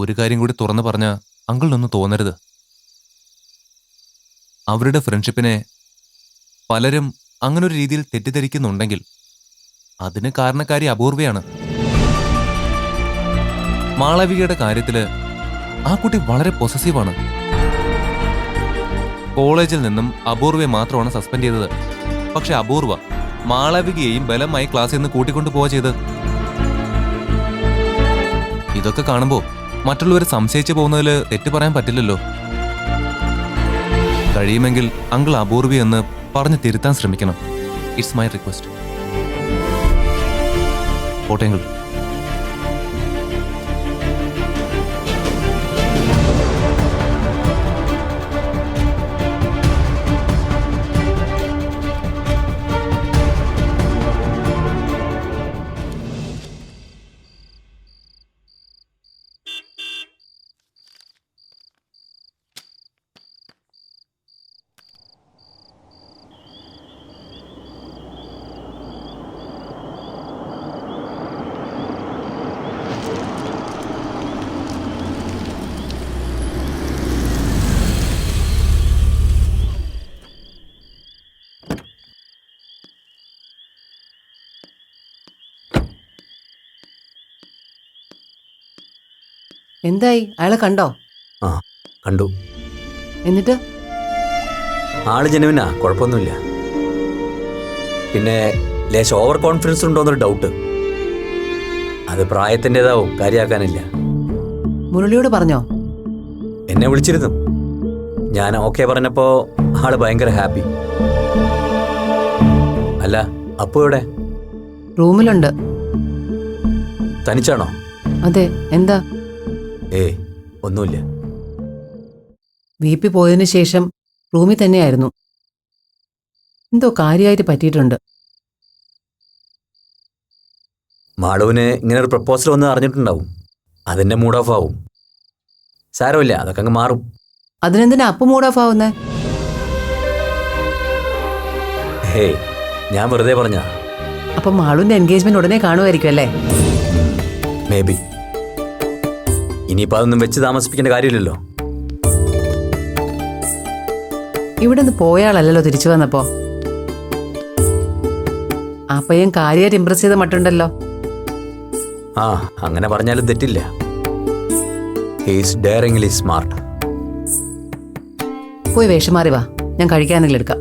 ഒരു കാര്യം കൂടി തുറന്നു പറഞ്ഞ അങ്കിളിനൊന്നും തോന്നരുത്. അവരുടെ ഫ്രണ്ട്ഷിപ്പിനെ പലരും അങ്ങനൊരു രീതിയിൽ തെറ്റിദ്ധരിക്കുന്നുണ്ടെങ്കിൽ അതിന് കാരണക്കാരി അപൂർവയാണ്. മാളവികയുടെ കാര്യത്തില് ആ കുട്ടി വളരെ പൊസസീവാണ്. കോളേജിൽ നിന്നും അപൂർവയെ മാത്രമാണ് സസ്പെൻഡ് ചെയ്തത്. പക്ഷെ അപൂർവ മാളവികയെയും ബലമായി ക്ലാസ്സിൽ നിന്ന് കൂട്ടിക്കൊണ്ടു പോവുക ചെയ്ത്. ഇതൊക്കെ കാണുമ്പോ മറ്റുള്ളവർ സംശയിച്ചു പോകുന്നതിൽ തെറ്റ് പറയാൻ പറ്റില്ലല്ലോ. കഴിയുമെങ്കിൽ അങ്കിൾ അപൂർവയെന്ന് പറഞ്ഞ് തിരുത്താൻ ശ്രമിക്കണം. It's my request. പോട്ടെങ്കിൽ. എന്തായി, അയാളെ കണ്ടോ? ആ, കണ്ടു. എന്നിട്ട്? ആള് ജനുവിനാ, കുഴപ്പമൊന്നുമില്ല. പിന്നെ ലേശം ഓവർ കോൺഫിഡൻസ് ഉണ്ടോന്നൊരു ഡൗട്ട്. അത് പ്രായത്തിൻ്റെതാവും, കാര്യമാക്കാനില്ല. മുരളിയോട് പറഞ്ഞോ? എന്നെ വിളിച്ചിരുന്നു. ഞാൻ ഓക്കെ പറഞ്ഞപ്പോ ആള് ഭയങ്കര ഹാപ്പി. അല്ല, അപ്പു എവിടെ? റൂമിലുണ്ട്. തനിച്ചാണോ? അതെ, എന്താ? ഒന്നുമില്ല. വീപ്പി പോയതിനു ശേഷം റൂമിൽ തന്നെയായിരുന്നു. എന്തോ കാര്യമായിട്ട് പറ്റിയിട്ടുണ്ട്. മാളുവിന് ഇങ്ങനെ ഒരു പ്രപ്പോസൽ വന്ന് അറിഞ്ഞിട്ടുണ്ടാവും. അതിന്റെ മൂഡ് ഓഫ് ആവും. സാരമില്ല, അതൊക്കെ അങ്ങ് മാറും. അതിനെന്തിനാ അപ്പു മൂഡ് ഓഫ് ആവുന്നേ? ഞാൻ വെറുതെ പറഞ്ഞ. അപ്പൊ മാളുവിന്റെ എൻഗേജ്മെന്റ് ഉടനെ കാണുമായിരിക്കും അല്ലേ? May be. ഇനിയിപ്പോൾ അതൊന്നും വെച്ച് താമസിപ്പിക്കേണ്ട കാര്യമില്ലല്ലോ. ഇവിടെ നിന്ന് പോയാളല്ലോ തിരിച്ചു വന്നപ്പോ. ആ പയ്യൻ കാര്യമായിട്ട് ഇംപ്രസ് ചെയ്ത മട്ടുണ്ടല്ലോ. ആ, അങ്ങനെ പറഞ്ഞാലും തെറ്റില്ല. He's daringly smart. പോയി വേഷം മാറി വാ, ഞാൻ കഴിക്കാനെങ്കിലും എടുക്കാം.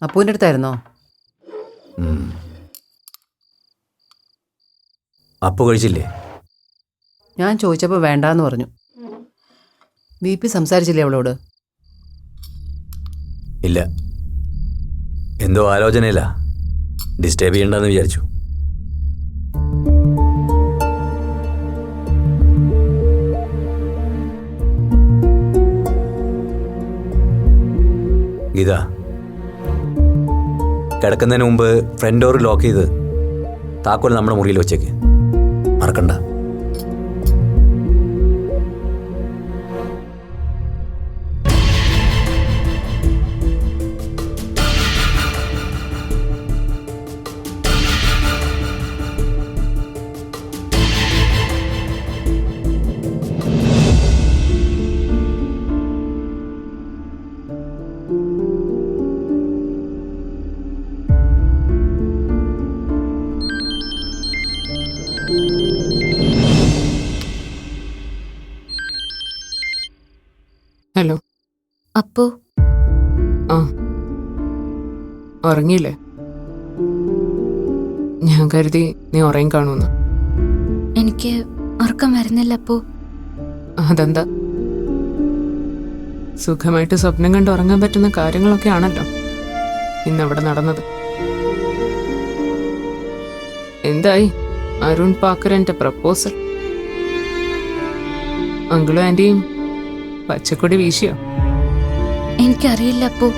അപ്പുവിൻ്റെ അടുത്തായിരുന്നോ? അപ്പു കഴിച്ചില്ലേ? ഞാൻ ചോദിച്ചപ്പോൾ വേണ്ടാന്ന് പറഞ്ഞു. വീപ്പി സംസാരിച്ചില്ലേ അവളോട്? ഇല്ല, എന്തോ ആലോചനയില്ല. ഡിസ്റ്റർബ് ചെയ്യണ്ടെന്ന് വിചാരിച്ചു. ഗീത, കിടക്കുന്നതിന് മുമ്പ് ഫ്രണ്ട് ഡോർ ലോക്ക് ചെയ്ത് താക്കോൽ നമ്മുടെ മുറിയിൽ വെച്ചേക്ക്. മറക്കണ്ട. ഹലോ. അപ്പോ ആ, ഉറങ്ങിയില്ലേ? ഞാൻ കരുതി നീ ഉറങ്ങി കാണുമെന്ന്. എനിക്ക് ഉറക്കം വരുന്നില്ല അപ്പോ. അതെന്താ? സുഖമായിട്ട് സ്വപ്നം കണ്ട് ഉറങ്ങാൻ പറ്റുന്ന കാര്യങ്ങളൊക്കെ ആണല്ലോ ഇന്നവിടെ നടന്നത്. എന്തായി അരുൺ പാക്കറിന്റെ പ്രപ്പോസൽ? അങ്കിളും ആന്റിയും പച്ചക്കൊടി വീശിയോ? എനിക്കറിയില്ല അപ്പോ.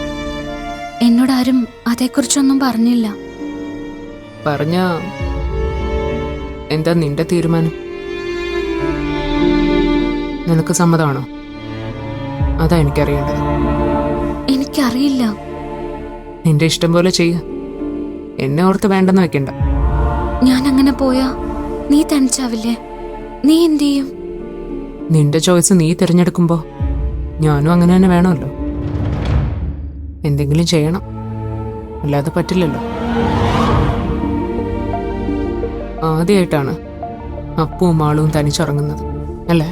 എന്നോട് ആരും അതേക്കുറിച്ചൊന്നും പറഞ്ഞില്ല. പറഞ്ഞ എന്താ നിന്റെ തീരുമാനം? നിനക്ക് സമ്മതമാണോ? അതാ എനിക്കറിയേണ്ടത്. എനിക്കറിയില്ല. നിന്റെ ഇഷ്ടം പോലെ ചെയ്യ. എന്നെ ഓർത്ത് വേണ്ടെന്ന് വെക്കണ്ട. ഞാൻ അങ്ങനെ പോയാ നീ തനിച്ചാവില്ലേ? നീ എന്ത് ചെയ്യും? നിന്റെ ചോയ്സ് നീ തിരഞ്ഞെടുക്കുമ്പോ ഞാനും അങ്ങനെ തന്നെ വേണമല്ലോ. എന്തെങ്കിലും ചെയ്യണം, അല്ലാതെ പറ്റില്ലല്ലോ. ആദ്യമായിട്ടാണ് അപ്പുവും ആളും തനിച്ചുറങ്ങുന്നത് അല്ലേ?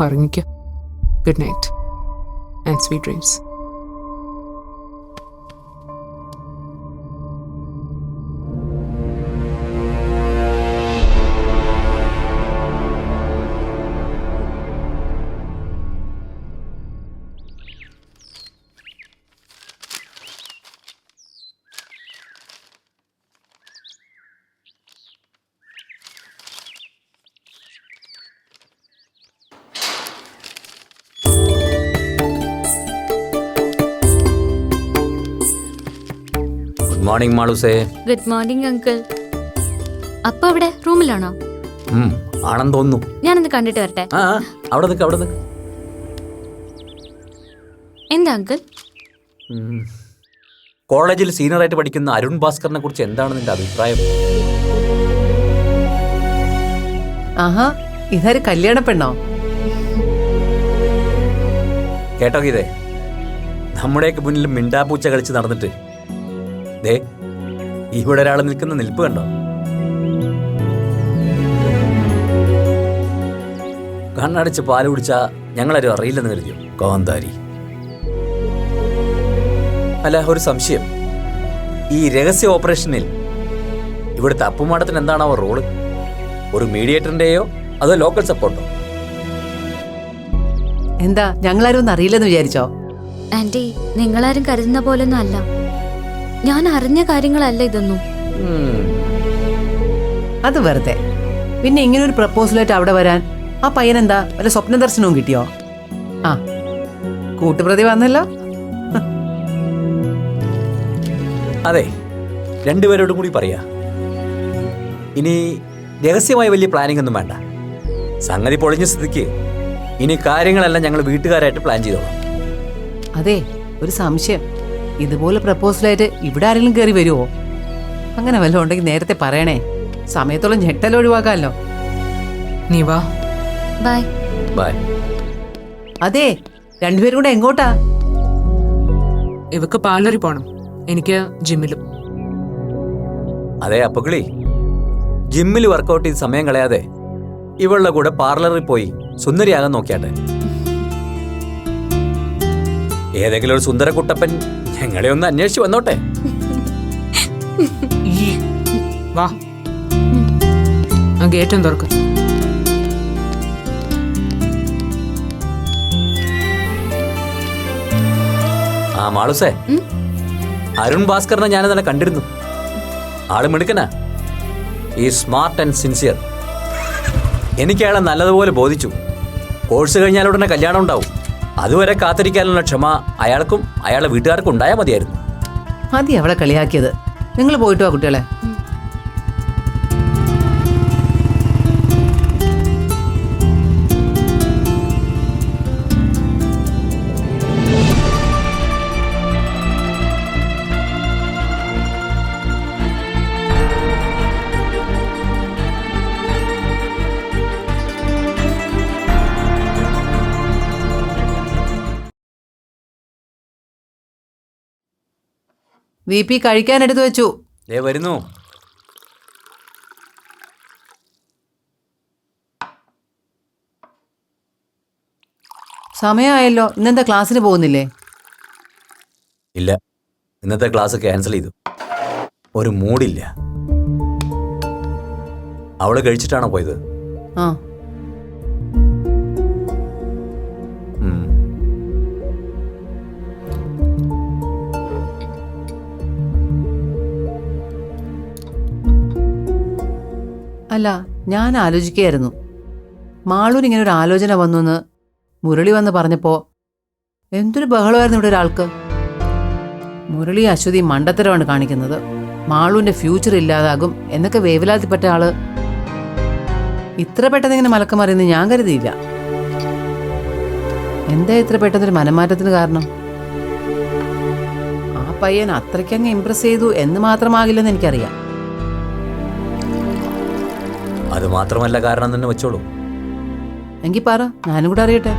ഉറങ്ങിക്ക. Good night and sweet dreams. Good morning മാളൂസേ. Good morning uncle. അപ്പ അവിടെ റൂമിലാണോ? ആണെന്ന് തോന്നുന്നു. ഞാനൊന്ന് കണ്ടിട്ട് വരട്ടെ. ആ അവിടെ നിൽക്ക്, അവിടെ നിൽക്ക്. എന്താ അങ്കിൾ? കോളേജിൽ സീനിയറായിട്ട് പഠിക്കുന്ന അരുൺ ഭാസ്കറിനെ കുറിച്ച് എന്താണ് നിന്റെ അഭിപ്രായം? ആഹാ, ഇതാര് കല്യാണ പെണ്ണോ? കേട്ടോ ഗീതേ, നമ്മുടെയൊക്കെ മുന്നിൽ മിണ്ടാപ്പൂച്ച കളിച്ച് നടന്നിട്ട് ദേ ഇവിടെ ഒരാൾ നിൽക്കുന്ന നിൽപ്പ് കണ്ടോ? കണ്ണടച്ച് പാല് കുടിച്ചാ ഞങ്ങളാരും അറിയില്ലെന്ന് കരുതിയോ കോന്താരി? അല്ല, ഒരു സംശയം. ഈ രഹസ്യ ഓപ്പറേഷനിൽ ഇവിടുത്തെ അപ്പുമാടത്തിന് എന്താണാവോ റോള്? ഒരു മീഡിയേറ്ററിന്റെയോ അതോ ലോക്കൽ സപ്പോർട്ടോ? എന്താ ഞങ്ങളാരും ഒന്നും അറിയില്ലെന്ന് വിചാരിച്ചോ? ആന്റി, നിങ്ങളാരും കരുതുന്ന പോലൊന്നും അല്ല. ഞാൻ അറിഞ്ഞ കാര്യങ്ങളല്ല ഇതൊന്നും. അത് വെറുതെ. പിന്നെ ഇങ്ങനെ ഒരു പ്രപ്പോസലായിട്ട് അവിടെ വരാൻ ആ പയ്യനെന്താ വല്ല സ്വപ്ന ദർശനവും കിട്ടിയോ? ആ, കൂട്ടുപ്രതി വന്നല്ലോ. അതെ, രണ്ടുപേരോടും കൂടി പറയാ. ഇനി രഹസ്യമായി വലിയ പ്ലാനിംഗ് ഒന്നും വേണ്ട. സംഗതി പൊളിഞ്ഞ സ്ഥിതിക്ക് ഇനി കാര്യങ്ങളെല്ലാം ഞങ്ങൾ വീട്ടുകാരായിട്ട് പ്ലാൻ ചെയ്തോളാം. അതെ, ഒരു സംശയം. ഇതുപോലെ പ്രപ്പോസലായിട്ട് ഇവിടെ ആരെങ്കിലും കയറി വരുമോ? അങ്ങനെ വല്ലതും ഉണ്ടെങ്കിൽ നേരത്തെ പറയണേ. സമയത്തോളം ഞെട്ടൽ ഒഴിവാക്കാമല്ലോ. നീ വാ. ബൈ. ബൈ. അതെ, രണ്ടുപേരും കൂടെ എങ്ങോട്ടാ? ഇവക്ക് പാർലറിൽ പോണം, എനിക്ക് ജിമ്മിലും. അതെ അപ്പുകിളി, ജിമ്മിൽ വർക്കൗട്ട് ചെയ്ത് സമയം കളയാതെ ഇവളുടെ കൂടെ പാർലറിൽ പോയി സുന്ദരിയാകാൻ നോക്കിയാട്ടെ. ഏതെങ്കിലും ഒരു സുന്ദര കുട്ടപ്പൻ ഞങ്ങളെ ഒന്ന് അന്വേഷിച്ച് വന്നോട്ടെ. വാ, ആ ഗേറ്റും തുറക്കും. ആ മാളുസേ, അരുൺ ഭാസ്കറിനെ ഞാനിന്നലെ കണ്ടിരുന്നു. ആള് മിടുക്കനാ. ഈ സ്മാർട്ട് ആൻഡ് സിൻസിയർ. എനിക്ക് അയാളെ നല്ലതുപോലെ ബോധിച്ചു. കോഴ്സ് കഴിഞ്ഞാൽ ഉടനെ കല്യാണം ഉണ്ടാവും. അതുവരെ കാത്തിരിക്കാനുള്ള ക്ഷമ അയാൾക്കും അയാളെ വീട്ടുകാർക്കും ഉണ്ടായാൽ മതിയായിരുന്നു. മതി അവളെ കളിയാക്കിയത്. നിങ്ങൾ പോയിട്ട് വാ കുട്ടികളെ. VP കഴിക്കാൻ എടുത്തു വെച്ചു. വരുന്നു. സമയമായല്ലോ, ഇന്നെന്താ ക്ലാസ്സിന് പോകുന്നില്ലേ? ഇല്ല, ഇന്നത്തെ ക്ലാസ് ക്യാൻസൽ ചെയ്തു. ഒരു മൂഡില്ല. അവള് കഴിച്ചിട്ടാണോ പോയത്? ആ, ഉം. അല്ല, ഞാൻ ആലോചിക്കുകയായിരുന്നു. മാളൂന് ഇങ്ങനെ ഒരു ആലോചന വന്നുവെന്ന് മുരളി വന്ന് പറഞ്ഞപ്പോ എന്തൊരു ബഹളമായിരുന്നു ഇവിടെ ഒരാൾക്ക്. മുരളി അശ്വതി മണ്ടത്തരമാണ് കാണിക്കുന്നത്. മാളൂന്റെ ഫ്യൂച്ചർ ഇല്ലാതാകും എന്നൊക്കെ വേവലാതിപ്പെട്ട ആള് ഇത്ര പെട്ടെന്ന് ഇങ്ങനെ മലക്കം മറിയുന്നത് ഞാൻ കരുതിയില്ല. എന്താ ഇത്ര പെട്ടെന്നൊരു മനംമാറ്റത്തിന് കാരണം? ആ പയ്യൻ അത്രയ്ക്കങ്ങ് ഇംപ്രസ് ചെയ്തു എന്ന് മാത്രമാകില്ലെന്ന് എനിക്കറിയാം. അത് മാത്രമല്ല കാരണം തന്നെ വെച്ചോളൂ. എങ്കിൽ പറ, ഞാനും കൂടെ അറിയട്ടെ.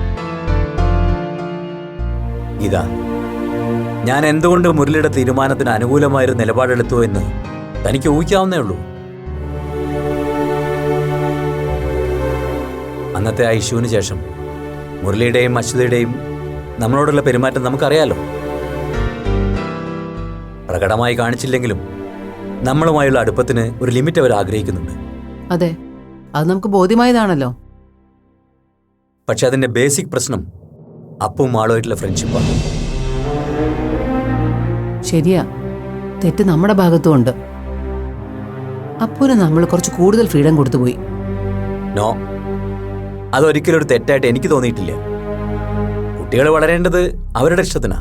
ഇതാ, ഞാൻ എന്തുകൊണ്ട് മുരളിയുടെ തീരുമാനത്തിന് അനുകൂലമായൊരു നിലപാടെടുത്തു എന്ന് തനിക്ക് ഊഹിക്കാവുന്നേ ഉള്ളൂ. അന്നത്തെ ആ ഇഷ്യൂവിന് ശേഷം മുരളിയുടെയും അശ്വതിയുടെയും നമ്മളോടുള്ള പെരുമാറ്റം നമുക്കറിയാലോ. പ്രകടമായി കാണിച്ചില്ലെങ്കിലും നമ്മളുമായുള്ള അടുപ്പത്തിന് ഒരു ലിമിറ്റ് അവർ ആഗ്രഹിക്കുന്നുണ്ട്. അതെ, അത് നമുക്ക് ബോധ്യമായതാണല്ലോ. പക്ഷെ അതിന്റെ ബേസിക് പ്രശ്നം അപ്പും മാളുമായിട്ടുള്ള ഫ്രണ്ട്ഷിപ്പാണ്. ശരിയാ, തെറ്റ് നമ്മുടെ ഭാഗത്തും ഉണ്ട്. അപ്പൂന് നമ്മൾ കുറച്ച് കൂടുതൽ ഫ്രീഡം കൊടുത്തുപോയി. നോ, അതൊരിക്കലും ഒരു തെറ്റായിട്ട് എനിക്ക് തോന്നിയിട്ടില്ല. കുട്ടികൾ വളരേണ്ടത് അവരുടെ ഇഷ്ടത്തിനാ,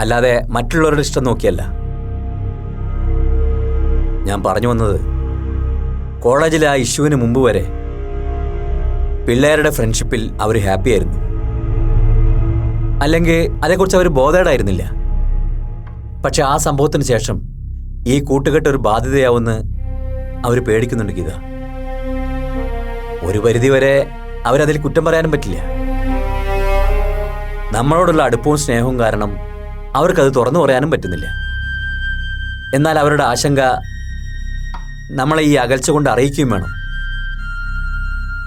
അല്ലാതെ മറ്റുള്ളവരുടെ ഇഷ്ടം നോക്കിയല്ല. ഞാൻ പറഞ്ഞു വന്നത്, കോളേജിലെ ആ ഇഷ്യൂവിന് മുമ്പ് വരെ പിള്ളേരുടെ ഫ്രണ്ട്ഷിപ്പിൽ അവർ ഹാപ്പി ആയിരുന്നു. അല്ലെങ്കിൽ അതേക്കുറിച്ച് അവർ ബോധേഡായിരുന്നില്ല. പക്ഷെ ആ സംഭവത്തിന് ശേഷം ഈ കൂട്ടുകെട്ട് ഒരു ബാധ്യതയാവുമെന്ന് അവർ പേടിക്കുന്നുണ്ട് ഗീത. ഒരു പരിധിവരെ അവരതിൽ കുറ്റം പറയാനും പറ്റില്ല. നമ്മളോടുള്ള അടുപ്പവും സ്നേഹവും കാരണം അവർക്കത് തുറന്നു പറയാനും പറ്റുന്നില്ല. എന്നാൽ അവരുടെ ആശങ്ക നമ്മളെ ഈ അകൽച്ച കൊണ്ട് അറിയിക്കുകയും വേണം.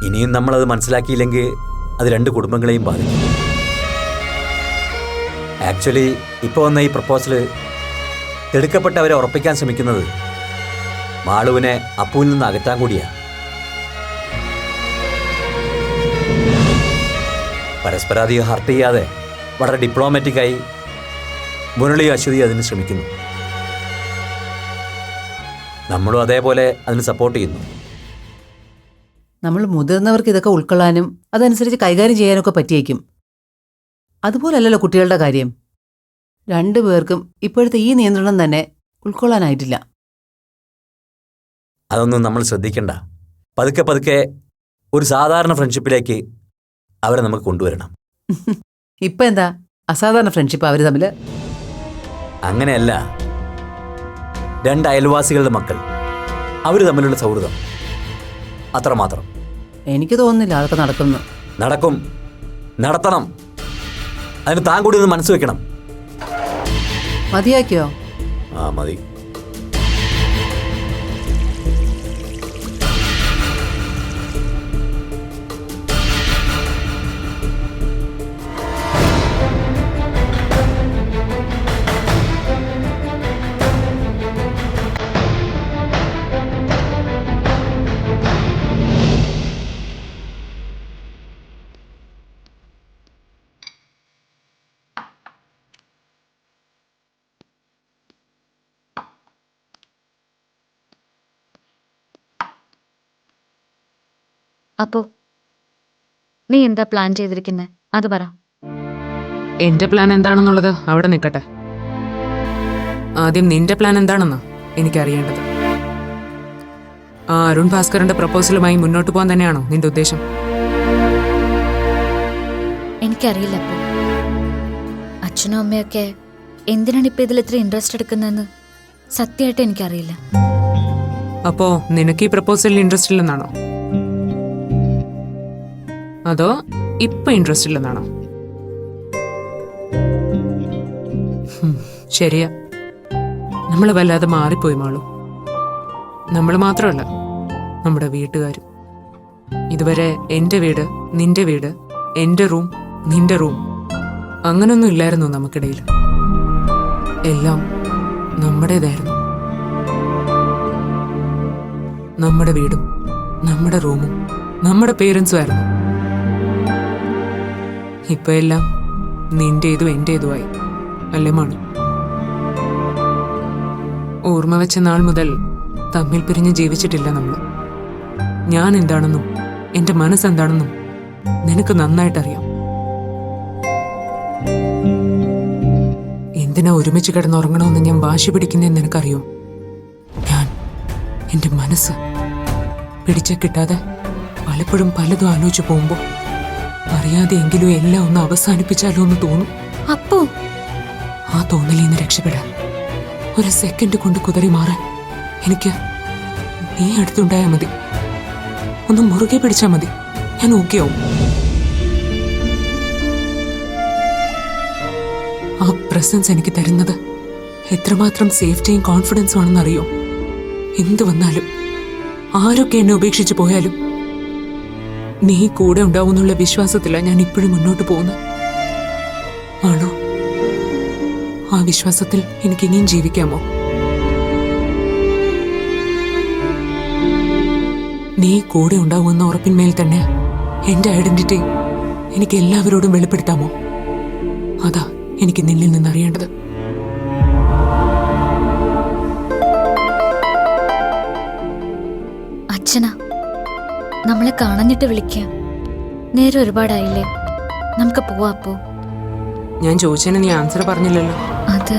ഇനിയും നമ്മളത് മനസ്സിലാക്കിയില്ലെങ്കിൽ അത് രണ്ട് കുടുംബങ്ങളെയും ബാധിക്കും. ആക്ച്വലി ഇപ്പോൾ വന്ന ഈ പ്രപ്പോസല് തിടുക്കപ്പെട്ടവരെ ഉറപ്പിക്കാൻ ശ്രമിക്കുന്നത് മാളുവിനെ അപ്പുവിൽ നിന്ന് അകറ്റാൻ കൂടിയാ. പരസ്പരാധികം ഹർട്ട് ചെയ്യാതെ വളരെ ഡിപ്ലോമാറ്റിക്കായി മുരളി അശ്വതി അതിന് ശ്രമിക്കുന്നു. നമ്മളും അതേപോലെ അതിന് സപ്പോർട്ട് ചെയ്യുന്നു. നമ്മൾ മുതിർന്നവർക്ക് ഇതൊക്കെ ഉൾക്കൊള്ളാനും അതനുസരിച്ച് കൈകാര്യം ചെയ്യാനൊക്കെ പറ്റിയേക്കും. അതുപോലല്ലല്ലോ കുട്ടികളുടെ കാര്യം. രണ്ടുപേർക്കും ഇപ്പോഴത്തെ ഈ നിയന്ത്രണം തന്നെ ഉൾക്കൊള്ളാനായിട്ടില്ല. അതൊന്നും നമ്മൾ ശ്രദ്ധിക്കണ്ട. പതുക്കെ പതുക്കെ ഒരു സാധാരണ ഫ്രണ്ട്ഷിപ്പിലേക്ക് അവരെ നമുക്ക് കൊണ്ടുവരണം. ഇപ്പൊ എന്താ അസാധാരണ ഫ്രണ്ട്ഷിപ്പ് അവര് തമ്മില്? അങ്ങനെയല്ല, രണ്ട് അയൽവാസികളുടെ മക്കൾ, അവർ തമ്മിലുള്ള സൗഹൃദം, അത്രമാത്രം. എനിക്ക് തോന്നുന്നില്ല അതൊക്കെ നടക്കുന്നു. നടക്കും, നടത്തണം. അതിന് താൻ കൂടി ഒന്ന് മനസ്സ് വെക്കണം. മതിയാക്കിയോ? ആ മതി. അപ്പോ നീ എന്താ പ്ലാൻ ചെയ്തിരിക്കുന്നത്? അത് പറ. എന്റെ പ്ലാൻ എന്താണെന്നുള്ളത് അവിടെ നിൽക്കട്ടെ. ആദ്യം നിന്റെ പ്ലാൻ എന്താണെന്നാ എനിക്കറിയേണ്ടത്. ആ അരുൺ ഭാസ്കറിന്റെ പ്രപ്പോസലുമായി മുന്നോട്ട് പോകാൻ തന്നെയാണോ നിന്റെ ഉദ്ദേശം? എനിക്കറിയില്ല അപ്പോ. അച്ഛനും അമ്മയൊക്കെ എന്തിനാണ് ഇപ്പൊ ഇതിൽ ഇത്ര ഇൻട്രസ്റ്റ് എടുക്കുന്നതെന്ന് സത്യമായിട്ട് എനിക്കറിയില്ല. അപ്പോ നിനക്ക് ഈ പ്രപ്പോസലിൽ ഇൻട്രസ്റ്റ് ഇല്ലെന്നാണോ? അതോ ഇപ്പൊ ഇൻട്രസ്റ്റ് ഇല്ലെന്നാണോ? ശരിയാ, നമ്മൾ വല്ലാതെ മാറിപ്പോയി മാളു. നമ്മൾ മാത്രമല്ല, നമ്മുടെ വീട്ടുകാരും. ഇതുവരെ എൻ്റെ വീട്, നിന്റെ വീട്, എൻ്റെ റൂം, നിന്റെ റൂം. അങ്ങനൊന്നും ഇല്ലായിരുന്നു നമുക്കിടയിൽ. എല്ലാം നമ്മുടേതായിരുന്നു. നമ്മുടെ വീടും നമ്മുടെ റൂമും നമ്മുടെ പേരൻസും ആയിരുന്നു. ഇപ്പൊ എല്ലാം നിന്റേതും എന്റേതുമായി, അല്ലേ മാണു? ഓർമ്മ വെച്ച നാൾ മുതൽ തമ്മിൽ പിരിഞ്ഞ് ജീവിച്ചിട്ടില്ല നമ്മൾ. ഞാൻ എന്താണെന്നും എന്റെ മനസ്സെന്താണെന്നും നിനക്ക് നന്നായിട്ടറിയാം. എന്തിനാ ഒരുമിച്ച് കിടന്നുറങ്ങണമെന്ന് ഞാൻ വാശി പിടിക്കുന്നതെന്ന് നിനക്കറിയോ? ഞാൻ എന്റെ മനസ്സ് പിടിച്ച കിട്ടാതെ പലപ്പോഴും പലതും ആലോചിച്ച് പോകുമ്പോ അറിയാതെ എങ്കിലും എല്ലാം ഒന്ന് അവസാനിപ്പിച്ചാലോ എന്ന് തോന്നും. അപ്പോ ആ തോന്നലിൽ നിന്ന് രക്ഷപ്പെടാൻ, ഒരു സെക്കൻഡ് കൊണ്ട് കുതറി മാറാൻ എനിക്ക് നീ അടുത്തുണ്ടായാൽ മതി. ഒന്ന് മുറുകെ പിടിച്ചാൽ മതി, ഞാൻ ഓക്കെ ആവും. ആ പ്രസൻസ് എനിക്ക് തരുന്നത് എത്രമാത്രം സേഫ്റ്റിയും കോൺഫിഡൻസും ആണെന്നറിയോ? എന്തു വന്നാലും ആരൊക്കെ എന്നെ ഉപേക്ഷിച്ച് പോയാലും നീ കൂടെ ഉണ്ടാവുന്നുള്ള വിശ്വാസത്തിലാണ് ഞാൻ ഇപ്പോഴും മുന്നോട്ട് പോകുന്നത്. ആണോ? ആ വിശ്വാസത്തിൽ എനിക്ക് ഇനിയും ജീവിക്കാമോ? നീ കൂടെ ഉണ്ടാവുമെന്ന ഉറപ്പിന്മേൽ തന്നെ എന്റെ ഐഡന്റിറ്റി എനിക്ക് എല്ലാവരോടും വെളിപ്പെടുത്താമോ? അതാ എനിക്ക് നിന്നിൽ നിന്ന് അറിയേണ്ടത്. അച്ഛനാ നമ്മളെ കാണഞ്ഞിട്ട് വിളിക്കാം. നേരെ ഒരുപാടായില്ലേ, നമുക്ക് പോവാ. അപ്പോ ഞാൻ ചോദിച്ചതിന് നീ ആൻസർ പറഞ്ഞില്ലല്ലോ. അത്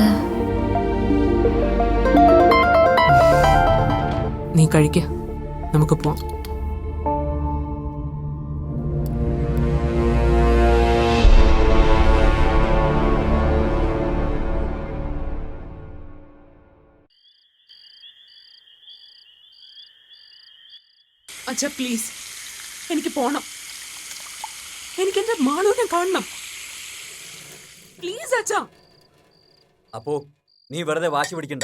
നീ കഴിക്ക, നമുക്ക് പോവാം. അച്ഛാ പ്ലീസ്, എനിക്ക് പോണം. എനിക്ക് എന്റെ മാളൂനെ കാണണം. പ്ലീസ് അച്ഛാ. അപ്പോ നീ വെറുതെ വാശി പിടിക്കണ്ട.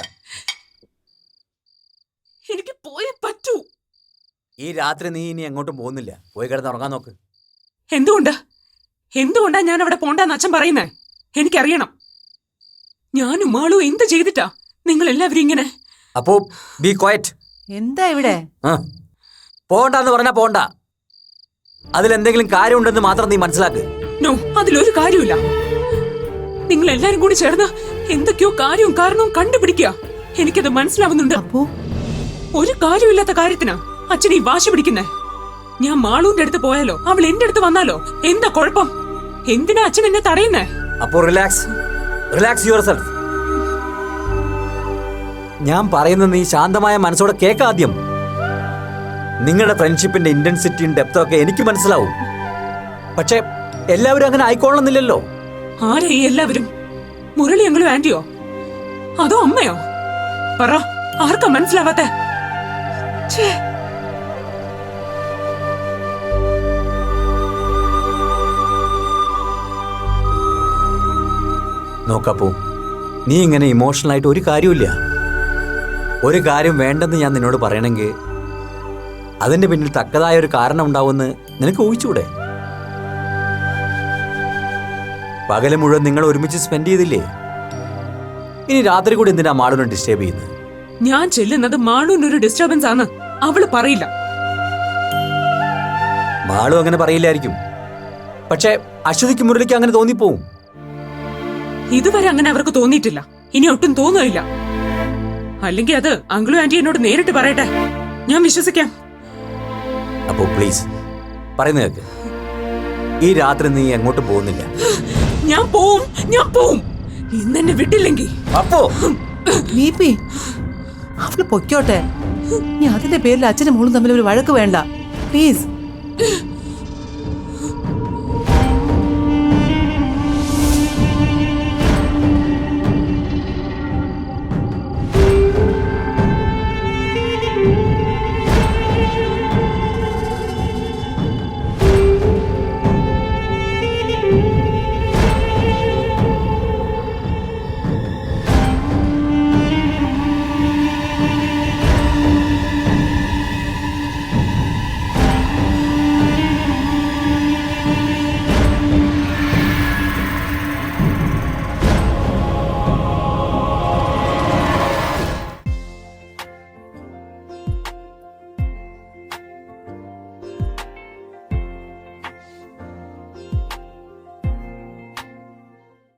എനിക്ക് പോയേ പറ്റൂ. ഈ രാത്രി നീ ഇനി എങ്ങോട്ടും പോകുന്നില്ല. പോയി കിടന്ന് ഉറങ്ങാൻ നോക്ക്. എന്തുകൊണ്ടാ ഞാൻ അവിടെ പോണ്ടെന്ന് അച്ഛൻ പറയുന്നേ? എനിക്കറിയണം. ഞാനും മാളു എന്ത് ചെയ്തിട്ടാ നിങ്ങൾ എല്ലാവരും ഇങ്ങനെ? അപ്പോ ബി ക്വയറ്റ്. എന്താ ഇവിടെ? പോണ്ടെന്ന് പറഞ്ഞാ പോണ്ട. അതിലെന്തെങ്കിലും കാര്യമുണ്ടെന്ന് മാത്രം നീ മനസ്സിലാക്ക്. നോ, അതിലൊരു കാര്യമില്ല. നിങ്ങൾ എല്ലാരും കൂടി ചേർന്ന് എന്തൊക്കെയോ കാര്യവും കാരണവും കണ്ടുപിടിക്കുക. എനിക്കത് മനസ്സിലാവുന്നുണ്ട്. അപ്പോ ഒരു കാര്യമില്ലാത്ത കാര്യത്തിനാ അച്ഛൻ ഈ വാശി പിടിക്കുന്നേ. ഞാൻ മാളൂന്റെ അടുത്ത് പോയാലോ, അവൾ എന്റെ അടുത്ത് വന്നാലോ എന്താ കുഴപ്പം? എന്തിനാ അച്ഛൻ എന്നെ തടയുന്നേ? അപ്പോ റിലാക്സ് യുവർ സെൽഫ്. ഞാൻ പറയുന്നത് നീ ശാന്തമായ മനസ്സോടെ കേൾക്കാദ്യം. നിങ്ങളുടെ ഫ്രണ്ട്ഷിപ്പിന്റെ ഇന്റൻസിറ്റിയും ഡെപ്തും ഒക്കെ എനിക്ക് മനസ്സിലാവും. പക്ഷെ എല്ലാവരും അങ്ങനെ ആയിക്കോളണമെന്നില്ലല്ലോ. ആരാ ഈ എല്ലാവരും? മുരളിയെങ്കിലും ആന്റിയോ അതോ അമ്മയോ? പറ, ആർക്കാ മനസ്സിലാവാത്തെ? നോക്കപ്പോ, നീ ഇങ്ങനെ ഇമോഷണൽ ആയിട്ട് ഒരു കാര്യമില്ല. ഒരു കാര്യം വേണ്ടെന്ന് ഞാൻ നിന്നോട് പറയണമെങ്കിൽ അതിന്റെ പിന്നിൽ തക്കതായ ഒരു കാരണം ഉണ്ടാവുമെന്ന് നിനക്ക് ഊഹിച്ചൂടെ? പകല് മുഴുവൻ നിങ്ങൾ ഒരുമിച്ച് സ്പെൻഡ് ചെയ്തില്ലേ? ഇനി രാത്രി കൂടി എന്തിനാ മാളുനെ ഡിസ്റ്റർബ് ചെയ്യുന്നത്? ഞാൻ ചെല്ലുന്നത് മാളൂനൊരു ഡിസ്റ്റർബൻസ് ആണ്. അവള് പറയില്ല. മാളു അങ്ങനെ പറയില്ലായിരിക്കും. പക്ഷെ അശ്വതിക്ക് മുരളിക്ക് അങ്ങനെ തോന്നിപ്പോവും. ഇതുവരെ അങ്ങനെ അവർക്ക് തോന്നിയിട്ടില്ല. ഇനി ഒട്ടും തോന്നുകയില്ല. അല്ലെങ്കിൽ അത് അങ്കിളും ആന്റി എന്നോട് നേരിട്ട് പറയട്ടെ, ഞാൻ വിശ്വസിക്കാം. അപ്പോ പ്ലീസ് പറയുന്ന കേക്ക്. ഈ രാത്രി നീ എങ്ങോട്ടും പോകുന്നില്ല. ഞാൻ പോവും. ഇന്നെന്നെ വിട്ടില്ലെങ്കിൽ അപ്പോ നീപ്പി, അവള് പൊയ്ക്കോട്ടെ. നീ അതിന്റെ പേരിൽ അച്ഛനും മോളും തമ്മിൽ ഒരു വഴക്ക് വേണ്ട പ്ലീസ്.